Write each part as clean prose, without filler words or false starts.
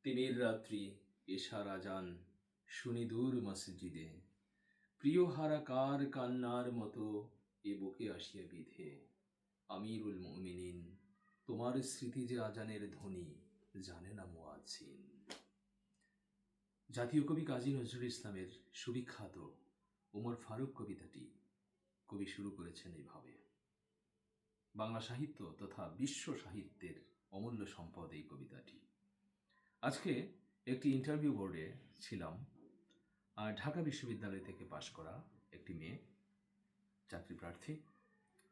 তিমির রাত্রি এশার আজান শুনি দূর মসজিদে। প্রিয় হারা কার কান্নার মতো এ বুকে আসিয়া বিধে। আমিরুল মুমিনিন, তোমার স্মৃতি যে আজানের ধ্বনি জানে না মুয়াজ্জিন। জাতীয় কবি কাজী নজরুল ইসলামের সুবিখ্যাত ওমর ফারুক কবিতাটি কবি শুরু করেছেন এইভাবে। বাংলা সাহিত্য তথা বিশ্ব সাহিত্যের অমূল্য সম্পদ এই কবিতাটি। আজকে একটি ইন্টারভিউ বোর্ডে ছিলাম। ঢাকা বিশ্ববিদ্যালয় থেকে পাশ করা একটি মেয়ে, চাকরি প্রার্থী।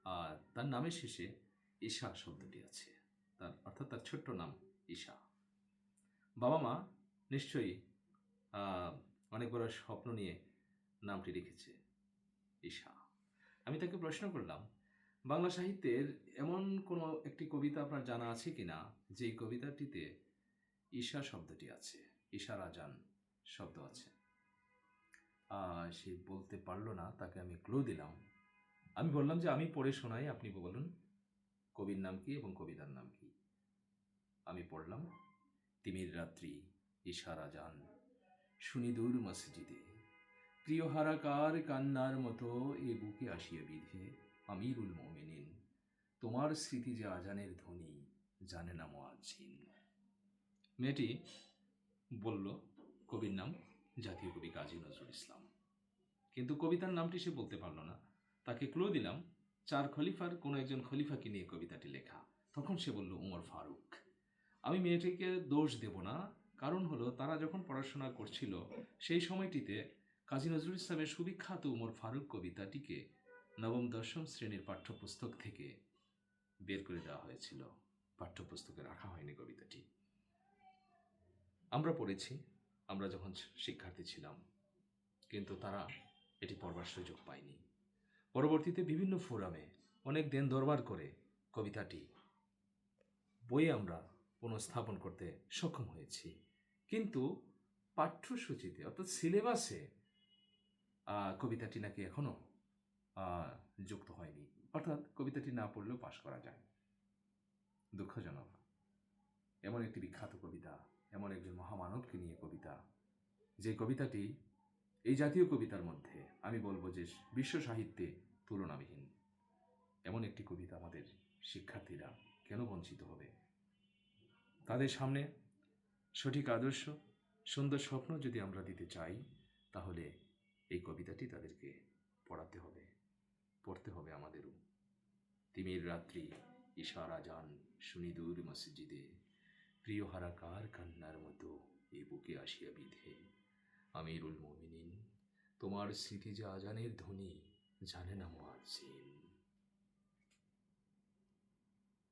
আর তার নামের শেষে ঈশা শব্দটি আছে, অর্থাৎ তার ছোট্ট নাম ঈশা। বাবা মা নিশ্চয়ই অনেক বড় স্বপ্ন নিয়ে নামটি রেখেছে ঈশা। আমি তাকে প্রশ্ন করলাম, বাংলা সাহিত্যের এমন কোনো একটি কবিতা আপনার জানা আছে কিনা যে কবিতাটিতে ঈশা শব্দটি আছে, ঈশার আজান শব্দ আছে। সে বলতে পারলো না, তাকে আমি ক্লু দিলাম। আমি বললাম যে আমি পড়ে শোনাই, আপনি বলুন কবির নাম কি এবং কবিতার নাম কি। আমি পড়লাম, তিমির রাত্রি ঈশার আজান শুনি দূর মসজিদে। প্রিয় হারা কার কান্নার মতো এ বুকে আসিয়া বিধে। আমিরুল মুমিনিন, তোমার স্মৃতি যে আজানের ধ্বনি জানে না মুয়াজ্জিন। মেয়েটি বলল কবির নাম জাতীয় কবি কাজী নজরুল ইসলাম, কিন্তু কবিতার নামটি সে বলতে পারল না। তাকে ক্লু দিলাম 4 খলিফার কোনো একজন খলিফাকে নিয়ে কবিতাটি লেখা। তখন সে বলল উমর ফারুক। আমি মেয়েটিকে দোষ দেব না, কারণ হলো তারা যখন পড়াশোনা করছিল সেই সময়টিতে কাজী নজরুল ইসলামের সুবিখ্যাত উমর ফারুক কবিতাটিকে নবম দশম শ্রেণীর পাঠ্যপুস্তক থেকে বের করে দেওয়া হয়েছিল, পাঠ্যপুস্তকে রাখা হয়নি কবিতাটি। আমরা পড়েছি আমরা যখন শিক্ষার্থী ছিলাম, কিন্তু তারা এটি পড়বার সুযোগ পায়নি। পরবর্তীতে বিভিন্ন ফোরামে অনেক দেন দরবার করে কবিতাটি বইয়ে আমরা পুনঃস্থাপন করতে সক্ষম হয়েছি, কিন্তু পাঠ্যসূচিতে অর্থাৎ সিলেবাসে কবিতাটি নাকি এখনও যুক্ত হয়নি, অর্থাৎ কবিতাটি না পড়লেও পাশ করা যায়। দুঃখজনক। এমন একটি বিখ্যাত কবিতা, এমন একজন মহামানবকে নিয়ে কবিতা, যে কবিতাটি এই জাতীয় কবিতার মধ্যে আমি বলবো যে বিশ্ব সাহিত্যে তুলনাবিহীন। এমন একটি কবিতা আমাদের শিক্ষার্থীরা কেন বঞ্চিত হবে? তাদের সামনে সঠিক আদর্শ, সুন্দর স্বপ্ন যদি আমরা দিতে চাই, তাহলে এই কবিতাটি তাদেরকে পড়াতে হবে, পড়তে হবে আমাদেরও। তিমির রাত্রি ঈশার আজান শুনি দূর মসজিদে। প্রিয় হারা কার কান্নার মতো এ বুকে আসিয়া বিধে। আমিরুল মুমিনিন, তোমার স্মৃতি যে আজানের ধ্বনি জানে না মুয়াজ্জিন।